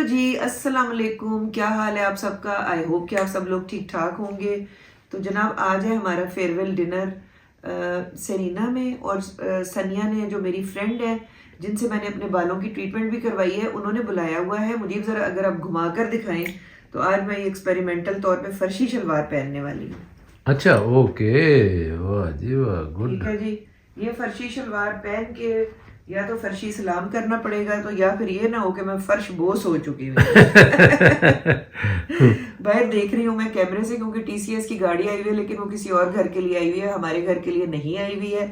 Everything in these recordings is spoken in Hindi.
हेलो जी, अस्सलाम वालेकुम। क्या हाल है आप सबका? आई होप कि आप सब लोग ठीक ठाक होंगे। तो जनाब आज है हमारा फेयरवेल डिनर सेरीना में, और सनिया ने जो मेरी फ्रेंड है जिनसे मैंने अपने बालों की ट्रीटमेंट भी करवाई है, उन्होंने बुलाया हुआ है मुझे। ज़रा अगर आप घुमा कर दिखाएं तो आज मैं ये एक्सपेरिमेंटल तौर पे फर्शी शलवार पहनने वाली हूँ। अच्छा, ओके। वाह जी वाह, गुड। ठीक है जी। ये फर्शी शलवार पहन के या तो फर्शी सलाम करना पड़ेगा, तो या फिर ये ना हो कि मैं फर्श बोस हो चुकी हूँ। बाहर देख रही हूँ मैं कैमरे से, क्योंकि टीसीएस की गाड़ी आई हुई है, लेकिन वो किसी और घर के लिए आई हुई है, हमारे घर के लिए नहीं आई हुई है।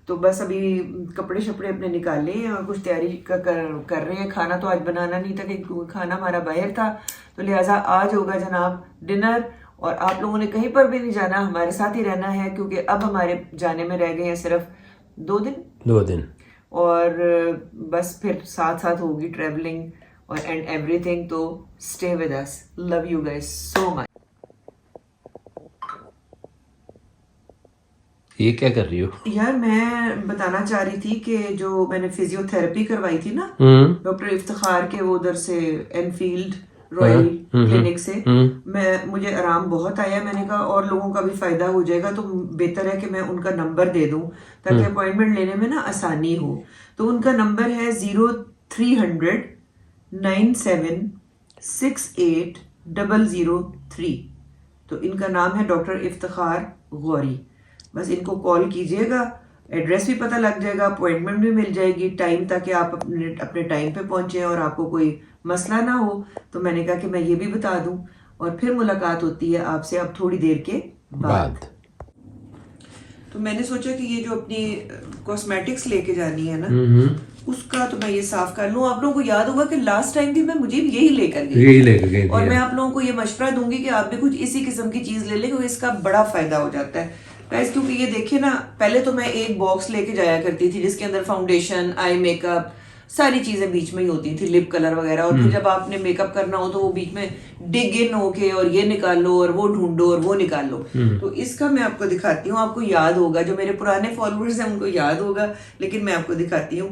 तो बस अभी कपड़े शपड़े अपने निकाले हैं और कुछ तैयारी कर रहे हैं। खाना तो आज बनाना नहीं था, कि खाना हमारा बाहर था, तो लिहाजा आज होगा जनाब डिनर। और आप लोगों ने कहीं पर भी नहीं जाना, हमारे साथ ही रहना है, क्योंकि अब हमारे जाने में रह गए हैं सिर्फ 2 दिन। और बस फिर साथ साथ होगी ट्रैवलिंग और एंड एवरीथिंग। तो stay with us. Love you guys so much. ये क्या कर रही हो यार मैं बताना चाह रही थी कि जो मैंने फिजियोथेरेपी करवाई थी ना डॉक्टर इफ्तिखार के, वो उधर से एनफील्ड रॉयल क्लिनिक से, मुझे आराम बहुत आया। मैंने कहा और लोगों का भी फायदा हो जाएगा, तो बेहतर है कि मैं उनका नंबर दे दूं ताकि अपॉइंटमेंट लेने में ना आसानी हो। तो उनका नंबर है 030097680003। तो इनका नाम है डॉक्टर इफ्तिखार गौरी। बस इनको कॉल कीजिएगा, एड्रेस भी पता लग जाएगा, अपॉइंटमेंट भी मिल जाएगी टाइम, ताकि आप अपने टाइम पे पहुंचे और आपको कोई मसला ना हो। तो मैंने कहा कि मैं ये भी बता दूं, और फिर मुलाकात होती है आपसे अब थोड़ी देर के बाद। तो मैंने सोचा कि ये जो अपनी कॉस्मेटिक्स लेके जानी है ना, उसका तो मैं ये साफ कर लूं। आप लोगों को याद होगा कि लास्ट टाइम भी मैं मुझे भी यही लेकर गई, और मैं आप लोगों को ये मशवरा दूंगी कि आप भी कुछ इसी किस्म की चीज ले लें, क्योंकि इसका बड़ा फायदा हो जाता है गाइस। क्योंकि ये देखिए ना, पहले तो मैं एक बॉक्स लेके जाया करती थी जिसके अंदर फाउंडेशन, आई मेकअप, सारी चीजें बीच में ही होती थी, लिप कलर वगैरह। और फिर जब आपने मेकअप करना हो तो वो बीच में डिग इन होके और ये निकाल लो और वो ढूंढो और वो निकाल लो। तो इसका मैं आपको दिखाती हूँ, आपको याद होगा, जो मेरे पुराने फॉलोअर्स हैं उनको याद होगा, लेकिन मैं आपको दिखाती हूँ।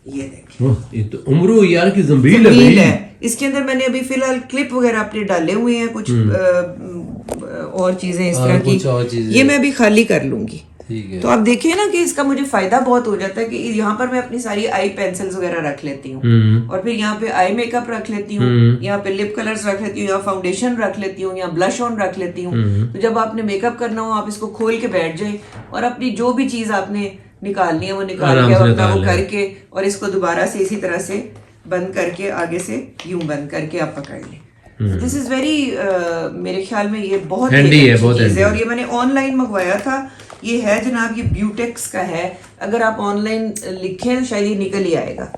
ये देखिए, ये तो उम्रू यार की जंबील है। इसके अंदर मैंने अभी फिलहाल क्लिप वगैरह अपने डाले हुए हैं, कुछ और चीजें इस तरह की, ये मैं अभी खाली कर लूंगी। तो आप देखिए ना कि इसका मुझे फायदा बहुत हो जाता है कि यहाँ पर मैं अपनी सारी आई पेंसिल्स वगैरह रख लेती हूँ, और फिर यहाँ पे आई मेकअप रख लेती हूँ, यहाँ पे लिप कलर्स रख लेती हूँ, यहाँ फाउंडेशन रख लेती हूँ, यहाँ ब्लश ऑन रख लेती हूँ। तो जब आपने मेकअप करना हो, आप इसको खोल के बैठ जाए और अपनी जो भी चीज आपने निकालनी है वो निकाल के अपना वो करके, और इसको दोबारा से इसी तरह से बंद करके, आगे से यूं बंद करके आप पकड़ लें। दिस इज वेरी, मेरे ख्याल में ये बहुत हैंडी है, बहुत चीज है। और ये मैंने ऑनलाइन मंगवाया था। ये है जनाब, ये ब्यूटेक्स का है। अगर आप ऑनलाइन लिखें शायद ये निकल ही आएगा,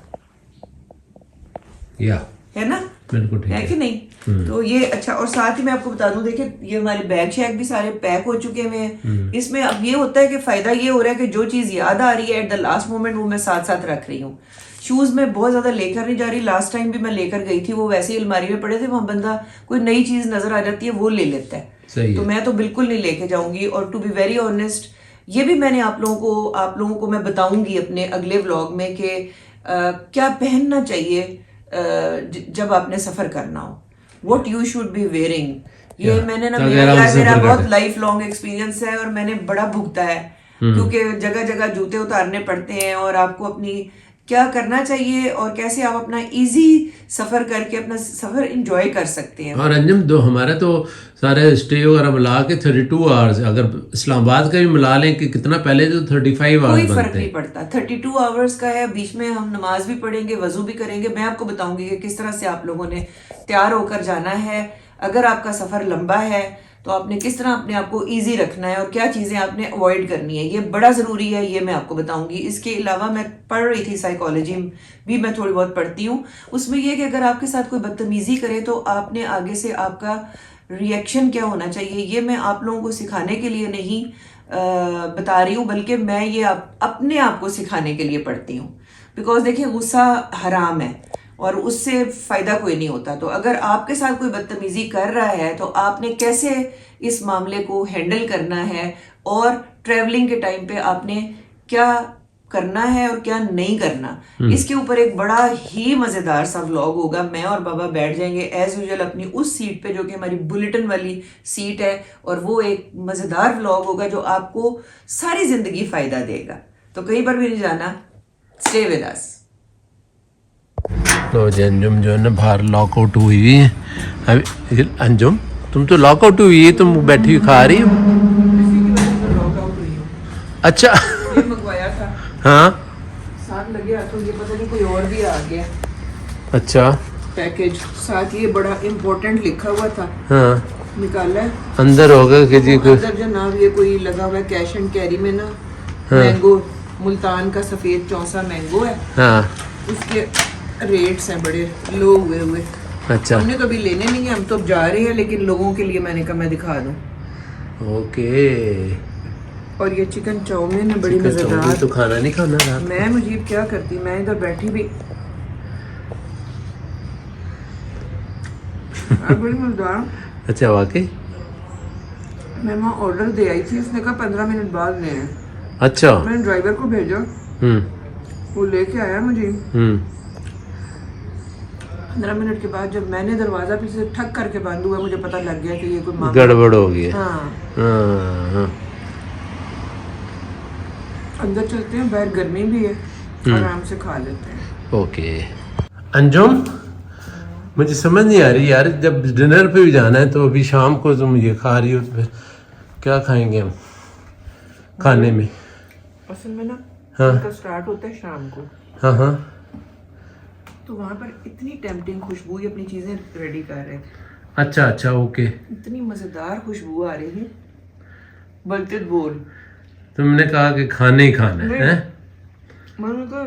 है ना? बिल्कुल है कि नहीं? तो ये अच्छा। और साथ ही मैं आपको बता दूं, देखिए ये हमारे बैग शैग भी सारे पैक हो चुके हुए हैं। इसमें अब ये होता है कि फायदा ये हो रहा है कि जो चीज याद आ रही है एट द लास्ट मोमेंट, वो मैं साथ साथ रख रही हूँ। शूज में बहुत ज्यादा लेकर नहीं जा रही। लास्ट टाइम भी मैं लेकर गई थी, वो वैसे ही अलमारी में पड़े थे, वहां बंदा कोई नई चीज नजर आ जाती है वो ले लेता है। तो मैं तो बिल्कुल नहीं लेके जाऊंगी। और टू बी वेरी ऑनेस्ट, ये भी मैंने आप लोगों को मैं बताऊंगी अपने अगले व्लॉग में कि क्या पहनना चाहिए जब आपने सफर करना हो, what you should be wearing. ये मैंने ना, मेरा बहुत लाइफ लॉन्ग एक्सपीरियंस है और मैंने बड़ा भुगता है, क्योंकि जगह जगह जूते उतारने पड़ते हैं, और आपको अपनी क्या करना चाहिए और कैसे आप अपना इजी सफर करके अपना सफर एंजॉय कर सकते हैं। और अंजम दो हमारा तो सारे स्टे वगैरह मिला के 32 आवर्स, अगर इस्लामाबाद का भी मिला लें कि कितना, पहले तो 35 आवर्स, कोई फर्क नहीं पड़ता। 32 आवर्स का है, बीच में हम नमाज भी पढ़ेंगे, वजू भी करेंगे। मैं आपको बताऊंगी कि किस तरह से आप लोगों ने तैयार होकर जाना है। अगर आपका सफर लंबा है तो आपने किस तरह अपने आप को इजी रखना है और क्या चीजें आपने अवॉइड करनी है, ये बड़ा जरूरी है, ये मैं आपको बताऊंगी। इसके अलावा मैं पढ़ रही थी, साइकोलॉजी भी मैं थोड़ी बहुत पढ़ती हूँ, उसमें यह कि अगर आपके साथ कोई बदतमीजी करे तो आपने आगे से आपका रिएक्शन क्या होना चाहिए। ये मैं आप लोगों को सिखाने के लिए नहीं बता रही हूँ, बल्कि मैं ये अपने आप को सिखाने के लिए पढ़ती हूँ। बिकॉज देखिए, गुस्सा हराम है और उससे फायदा कोई नहीं होता। तो अगर आपके साथ कोई बदतमीजी कर रहा है तो आपने कैसे इस मामले को हैंडल करना है, और ट्रैवलिंग के टाइम पे आपने क्या करना है और क्या नहीं करना, इसके ऊपर एक बड़ा ही मजेदार सा व्लॉग होगा। मैं और बाबा बैठ जाएंगे एज यूजुअल अपनी उस सीट पे जो कि हमारी बुलेटिन वाली सीट है, और वो एक मजेदार व्लॉग होगा जो आपको सारी जिंदगी फायदा देगा। तो कहीं पर भी नहीं जाना, स्टे विद अस। तो अंजुम जो है ना बाहर लॉकआउट हुई हुई है अभी। अंजुम तुम तो लॉकआउट हुई है, तुम बैठी हुई खा रही हो। अच्छा ये मंगवाया था, हाँ साथ लगे तो ये पता नहीं कोई और भी आ गया अच्छा पैकेज साथ, ये बड़ा इम्पोर्टेंट लिखा हुआ था, हाँ निकाला है अंदर होगा कि जी कुछ अंदर जनाब ये कोई लगा हुआ है कैश एंड कैरी में ना, मैंगो मुल्तान का सफेद चौसा मैंगो है, हाँ उसके रेट्स हैं बड़े लो हुए हुए। अच्छा हमने तो अभी लेने नहीं है, हम तो जा रहे हैं, लेकिन लोगों के लिए मैंने कहा मैं दिखा दूं। ओके। और ये चिकन चाउमीन है बड़ी चिकन मजेदार। चाउमीन तो खाना नहीं खाना रात मैं मुझीब क्या करती, मैं इधर बैठी भी बड़ी मजेदार। अच्छा वाकई मैं वहाँ ऑर्डर दे आई थी, उसने कहा 15 मिनट बाद ले आए। अच्छा मैंने ड्राइवर को भेजा, वो लेके आया मुझे। 15 मिनट के बाद जब मैंने दरवाजा पीछे से ठक करके बंद हुआ, मुझे पता लग गया कि ये कोई मामला गड़बड़ हो गई है। हाँ। हाँ। अंदर चलते हैं, बाहर गर्मी भी है, आराम से खा लेते हैं। ओके अंजुम मुझे समझ नहीं आ रही यार, जब डिनर पे भी जाना है तो अभी शाम को तुम ये खा रही हो तो फिर क्या खाएंगे हम खाने में? असल में ना हाँ। उनका स्टार्ट होता है शाम को, हाँ हाँ तो वहाँ पर इतनी टेम्पटिंग खुशबू, ये अपनी चीजें रेडी कर रहे थे। अच्छा अच्छा ओके। इतनी मजेदार खुशबू आ रही थी, बोलते बोल तुमने कहा कि खाने ही खाना है, हैं? मैंने कहा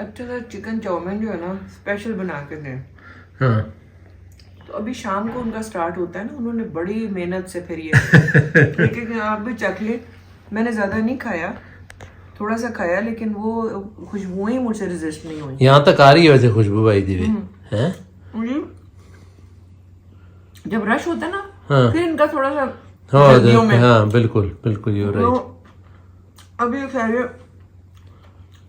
अच्छा सा चिकन चाउमीन जो है ना स्पेशल बना के दें। हाँ तो अभी शाम को उनका स्टार्ट होता है ना, उन्होंने बड़ी मेहनत से फिर ये लेकिन आप भी चख ले। मैंने ज्यादा नहीं खाया, थोड़ा सा खाया, लेकिन वो खुशबुएं ही मुझसे रेजिस्ट नहीं हुई। यहाँ तक आ रही है वैसे खुशबू भाई दी हैं? मुझे जब रश होता है ना, हाँ। फिर इनका थोड़ा सा हाँ सर्दियों में हाँ बिल्कुल बिल्कुल यू तो राइट। अभी खैर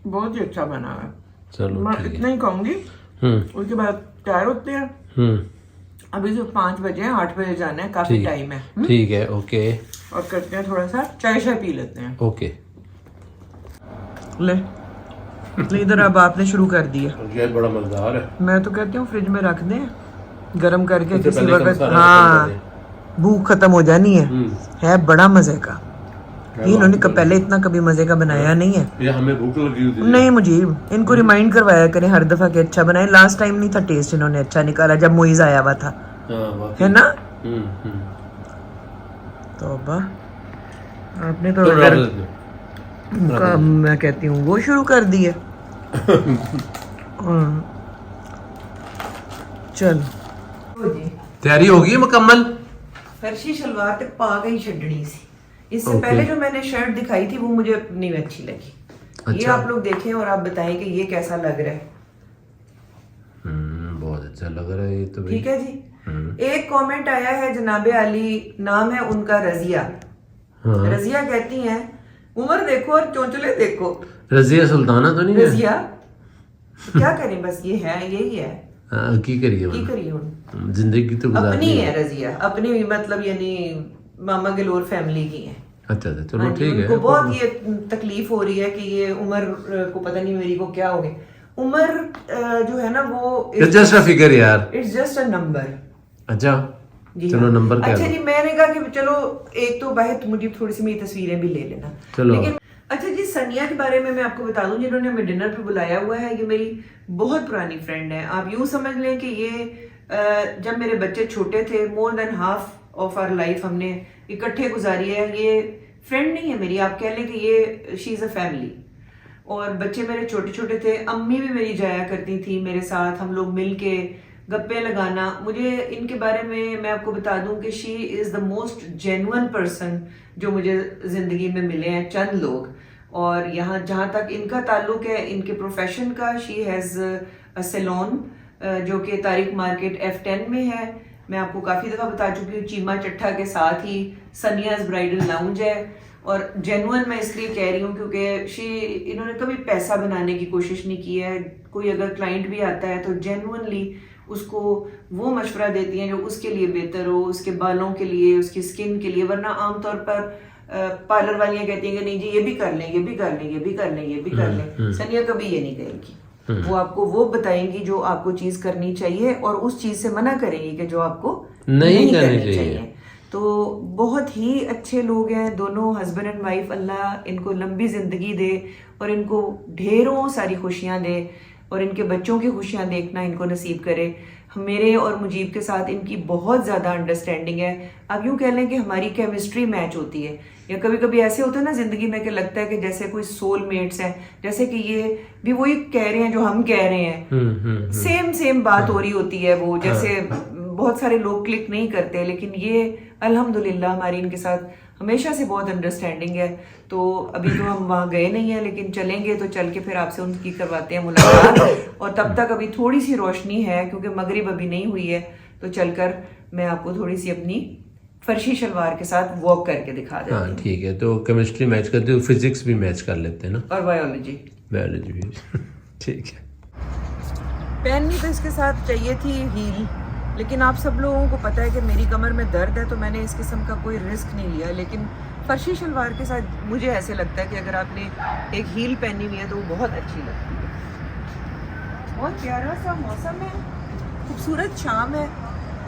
बहुत ही अच्छा बना है। चलो मैं ठीक इतना ही कहूंगी, है। उसके बाद तैयार होते हैं। अभी जो 5 बजे हैं, 8 बजे जाना है, काफी ठीक। टाइम है। ठीक है ओके और करते हैं थोड़ा सा चाय शाय पी लेते हैं। ओके। ले इधर अब आपने शुरू कर दिया। ये बड़ा मजेदार है। मैं तो कहती हूँ फ्रिज में रख दें गरम करके, उससे किसी पहले वक्त मसाला हाँ डाल भूख खत्म हो जानी है बड़ा मजे का। ये इन्होंने पहले इतना कभी मजे का बनाया नहीं है। ये हमें भूख लगी हुई थी। नहीं, मुझे इनको रिमाइंड करवाया करें हर दफा कि अच्छा बनाए। लास्ट टाइम नहीं था टेस्ट इन्होंने अच्छा निकाला जब मोइज आया हुआ था, है ना? तो अब्बा आपने तो अगर उनका मैं कहती हूँ वो शुरू कर दिए। चल तैयारी होगी मुकम्मल। फर्शी शलवार ते पा गई छड़नी सी। इससे पहले जो मैंने शर्ट दिखाई थी वो मुझे नहीं अच्छी लगी। ये अच्छा। आप लोग देखें और आप बताएं कि ये कैसा लग रहा है। बहुत अच्छा लग रहा है ये तो भाई। ठीक है जी। एक कमेंट आया है, जनाबे अली नाम है उनका, रजिया। हाँ। रजिया कहती हैं उम्र देखो और चोंचले देखो। रजिया सुल्ताना तो नहीं है? रजिया क्या करें, बस ये है, यही है। की करिए की मतलब? करिए उन जिंदगी तो गुजारनी अपनी है रजिया, अपनी मतलब यानी मामा गलोर फैमिली की है। अच्छा अच्छा चलो हाँ जी, ठीक है। उनको बहुत ये तकलीफ हो रही है कि ये उम्र को पता नहीं मेरी को क्या हो गया। उम्र जो है ना वो जस्ट अ फिगर यार, इट्स जस्ट अ नंबर। अच्छा जी चलो हाँ। नंबर क्या अच्छा है? जी, मैंने कहा कि चलो एक तो बाहर मुझे थोड़ी सी मेरी तस्वीरें भी ले लेना। चलो। लेकिन अच्छा जी, सनिया के बारे में मैं आपको बता दूं, जिन्होंने हमें डिनर पे बुलाया हुआ है, ये मेरी बहुत पुरानी फ्रेंड है। आप यूं समझ लें कि ये जब मेरे बच्चे छोटे थे, more than half of our life हमने इकट्ठे गुजारी है। ये फ्रेंड नहीं है मेरी, आप कह लें कि ये शी इज अ फैमिली। और बच्चे मेरे छोटे छोटे थे, अम्मी भी मेरी जाया करती थी मेरे साथ, हम लोग मिल के गप्पे लगाना। मुझे इनके बारे में मैं आपको बता दूं कि she is the most genuine person जो मुझे जिंदगी में मिले हैं, चंद लोग। और यहाँ जहाँ तक इनका ताल्लुक है, इनके प्रोफेशन का, शी हैज अ सैलून जो कि तारिक मार्केट F10 में है। मैं आपको काफी दफा बता चुकी हूँ, चीमा चट्ठा के साथ ही सनियाज ब्राइडल लाउंज है। और जेन्युइन मैं इसलिए कह रही हूँ क्योंकि इन्होंने कभी पैसा बनाने की कोशिश नहीं की है। कोई अगर क्लाइंट भी आता है तो जेन्युइनली उसको वो मशवरा देती हैं जो उसके लिए बेहतर हो, उसके बालों के लिए, उसकी स्किन के लिए। वरना आमतौर पर पार्लर वालियाँ कहती हैं कि नहीं जी ये भी कर लें, ये भी कर लें, ये भी कर लें, ये भी कर लें। सनिया कभी ये नहीं कहेंगी। वो आपको वो बताएंगी जो आपको चीज करनी चाहिए और उस चीज से मना करेंगी कि जो आपको नहीं करनी चाहिए। तो बहुत ही अच्छे लोग हैं दोनों, हस्बैंड एंड वाइफ। अल्लाह इनको लंबी जिंदगी दे और इनको ढेरों सारी खुशियां दे और इनके बच्चों की खुशियां देखना इनको नसीब करे। मेरे और मुजीब के साथ इनकी बहुत ज़्यादा अंडरस्टैंडिंग है। अब यूँ कह लें कि हमारी केमिस्ट्री मैच होती है। या कभी कभी ऐसे होता है ना ज़िंदगी में कि लगता है कि जैसे कोई सोलमेट्स हैं, जैसे कि ये भी वही कह रहे हैं जो हम कह रहे हैं। सेम बात हो रही होती है। वो जैसे बहुत सारे लोग क्लिक नहीं करते, लेकिन ये अल्हम्दुलिल्लाह हमारी इनके साथ हमेशा से बहुत अंडरस्टैंडिंग है। तो अभी तो हम वहाँ गए नहीं हैं, लेकिन चलेंगे तो चल के फिर आपसे उनकी करवाते हैं मुलाकात। और तब तक अभी थोड़ी सी रोशनी है क्योंकि मगरिब अभी नहीं हुई है, तो चलकर मैं आपको थोड़ी सी अपनी फर्शी शलवार के साथ वॉक करके दिखा देती हूँ। हाँ ठीक है, तो केमिस्ट्री मैच करते हो, फिजिक्स भी मैच कर लेते हैं ना, और बायोलॉजी भी ठीक है। पहननी तो इसके साथ चाहिए थी हील, लेकिन आप सब लोगों को पता है कि मेरी कमर में दर्द है, तो मैंने इस किस्म का कोई रिस्क नहीं लिया। लेकिन फर्शी शलवार के साथ मुझे ऐसे लगता है कि अगर आपने एक हील पहनी हुई है तो वो बहुत अच्छी लगती है। बहुत प्यारा सा मौसम है, खूबसूरत शाम है।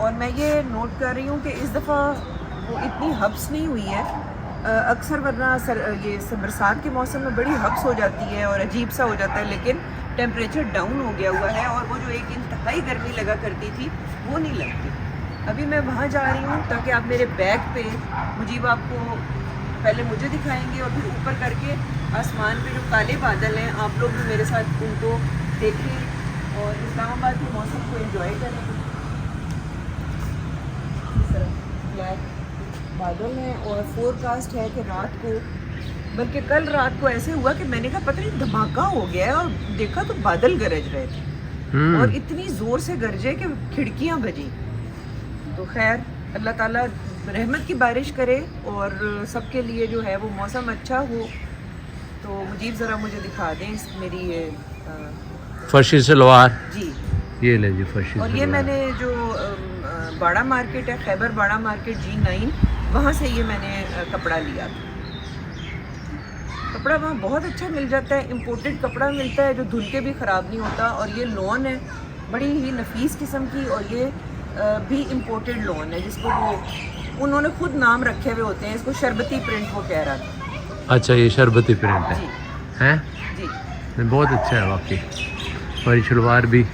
और मैं ये नोट कर रही हूँ कि इस दफ़ा वो इतनी हब्स नहीं हुई है। अक्सर वरना ये बरसात के मौसम में बड़ी हब्स हो जाती है और अजीब सा हो जाता है, लेकिन टेम्परेचर डाउन हो गया हुआ है और वो जो एक इंतहाई गर्मी लगा करती थी वो नहीं लगती। अभी मैं वहाँ जा रही हूँ ताकि आप मेरे बैग पे मुजीब आपको पहले मुझे दिखाएंगे और फिर ऊपर करके आसमान पे जो काले बादल हैं आप लोग भी मेरे साथ उनको देखें और इस्लामाबाद के मौसम को एंजॉय करें। इस तरह ब्लैक बादल हैं और फोरकास्ट है कि रात को, बल्कि कल रात को ऐसे हुआ कि मैंने कहा पता नहीं धमाका हो गया है, और देखा तो बादल गरज रहे थे और इतनी जोर से गरजे कि खिड़कियां बजी। तो खैर अल्लाह ताला रहमत की बारिश करे और सबके लिए जो है वो मौसम अच्छा हो। तो मुजीब ज़रा मुझे दिखा दें इस मेरी ये फर्शी सलवार जी, ये ले जी फर्शी और ये मैंने जो बाड़ा मार्केट है, खैबर बाड़ा मार्केट G9, वहाँ से ये मैंने कपड़ा लिया था। कपड़ा वहाँ बहुत अच्छा मिल जाता है, इम्पोर्टेड कपड़ा मिलता है जो धुल के भी ख़राब नहीं होता। और ये लॉन है बड़ी ही नफीस किस्म की, और ये भी इम्पोर्टेड लॉन है जिसको वो उन्होंने खुद नाम रखे हुए होते हैं। इसको शरबती प्रिंट वो कह रहा था। अच्छा ये शरबती प्रिंट है, हैं जी, बहुत अच्छा है वाकई। फर्शी शलवार भी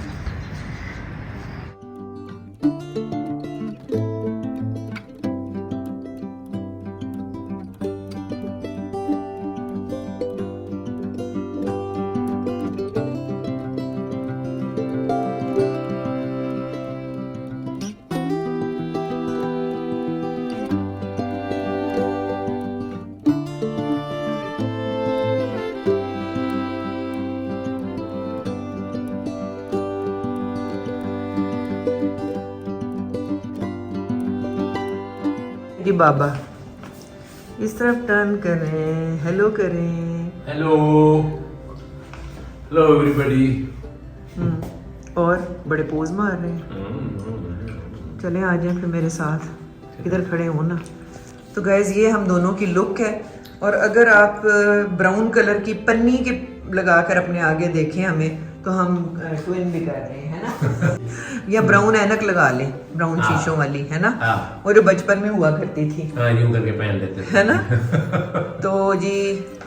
बाबा इस तरफ टर्न करें, हेलो करें। Hello hello everybody. और बड़े पोज मार रहे हैं। चलें आ जाएं फिर मेरे साथ, इधर खड़े हो ना। तो गाइज ये हम दोनों की लुक है, और अगर आप ब्राउन कलर की पन्नी के लगा कर अपने आगे देखें हमें, तो हम ट्विन भी कर रहे हैं, है ना। या ब्राउन ऐनक लगा लें, ब्राउन शीशों वाली, है ना। वो जो बचपन में हुआ करती थी, यूं करके पहन लेते है ना। तो जी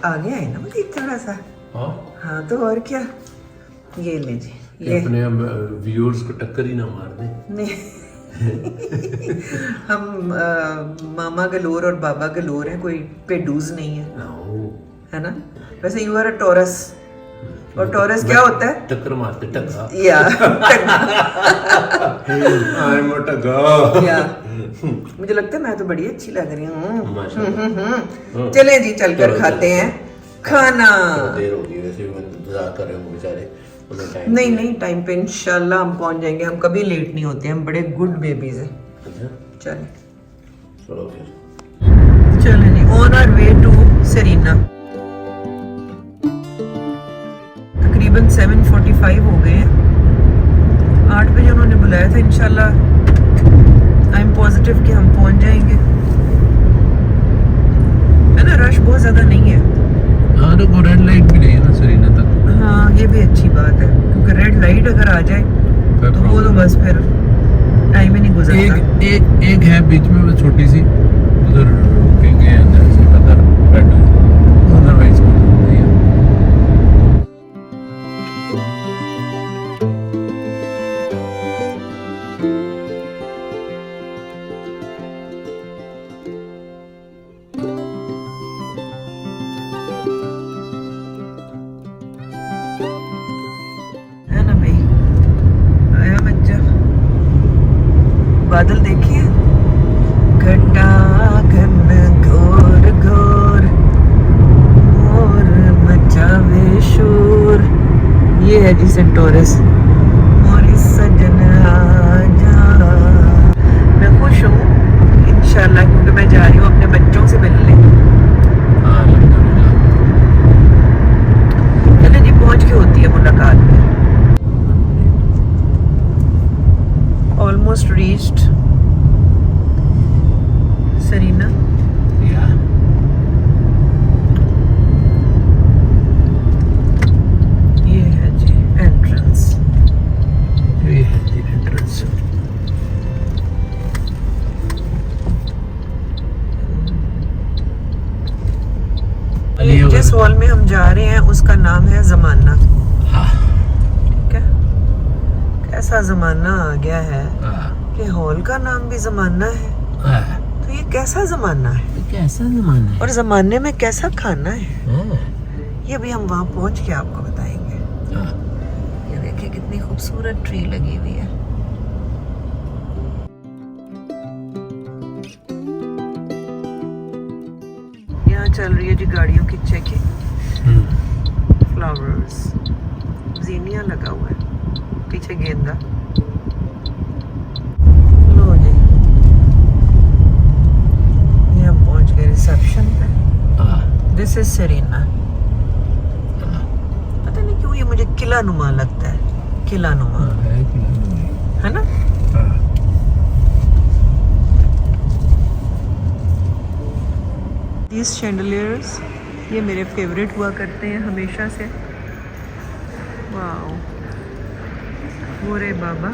आ गया है ना मुझे थोड़ा सा। हाँ तो और क्या, ये ले जी, ये अपने व्यूअर्स को टक्कर ही ना मार दें। नहीं हम मामा गलोर और बाबा गलोर हैं, कोई पेडूज नहीं है ना। वैसे यू आर अ टॉरस, और टॉरस क्या होता है? टक्कर मारते टक्का या आई एम अ टक्का। या मुझे लगता है मैं तो बड़ी अच्छी लग रही हूँ। चले जी चलकर खाते हैं खाना। देर होगी वैसे भी, इंतजार कर रहे हो बेचारे। नहीं टाइम पे इंशाल्लाह हम पहुंच जाएंगे। हम कभी लेट नहीं होते, हम बड़े गुड बेबीज हैं। चले चलो फिर। चलें जी, on our way to Serena. तकरीबन 7:45 हो गए हैं। 8 बजे उन्होंने बुलाया था। इंशाल्लाह आई एम पॉजिटिव कि हम पहुंच जाएंगे, है ना। रश बहुत ज्यादा नहीं है। हाँ, तो रेड लाइट भी नहीं है ना सेरीना तक। हाँ, ये भी अच्छी बात है, क्योंकि रेड लाइट अगर आ जाए तो वो तो बस फिर टाइम ही नहीं गुजरता। एक है बीच में वो छोटी सी, उधर रुकेंगे अंदर से अदर रेड, अदरवाइज नहीं है। है ना भाई, आया बच्चा। बादल देखिए, घटा घन घोर घोर, मोर मचावे शोर। ये है जी सेंटोरस। मोरी सजन आजा। मैं खुश हूँ इंशाल्लाह, क्योंकि मैं जा रही हूँ अपने बच्चों से मिलने। हाँ, अल्हम्दुलिल्लाह। चले जी, पहुँच के होती है मुलाकात। Almost reached Serena. Yeah. ये है जी एंट्रेंस। ये है जी एंट्रेंस। जिस हॉल में हम जा रहे हैं उसका नाम है जमाना। हाँ। ठीक है, कैसा जमाना आ गया है हाँ। कि हॉल का नाम भी जमाना है। हाँ। तो ये कैसा जमाना है कैसा जमाना है? और जमाने में कैसा खाना है, हाँ। ये भी हम वहाँ पहुँच के आपको बताएंगे। हाँ। ये देखिए कितनी खूबसूरत ट्री लगी हुई है। यहाँ चल रही है जी गाड़ियों की चेकिंग। फ्लावर्स, जीनिया लगा हुआ है, पीछे गेंदा। लो जी, ये हम पहुंच गए रिसेप्शन पे। हाँ। This is Serena. पता नहीं क्यों ये मुझे किला नुमा लगता है, किला नुमा, है ना। These chandeliers, ये मेरे फेवरेट हुआ करते हैं हमेशा से। वाओ, वो रे बाबा।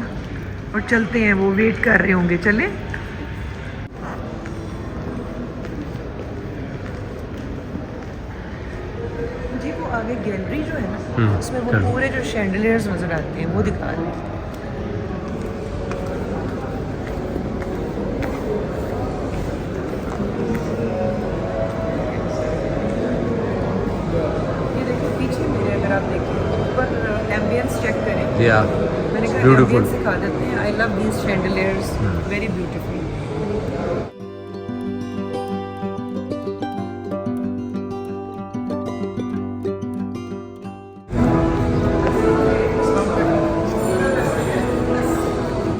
और चलते हैं, वो वेट कर रहे होंगे। चले जी, वो आगे गैलरी जो है ना, उसमें वो चलो। पूरे जो शैंडलियर्स नजर आते हैं वो दिखा रहे हैं। ये देखो पीछे मेरे, अगर आप देखें ऊपर एम्बियंस चेक करें। Yeah. मैंने कहा Beautiful. एम्बियंस दिखा देते हैं। I love these chandeliers, very beautiful.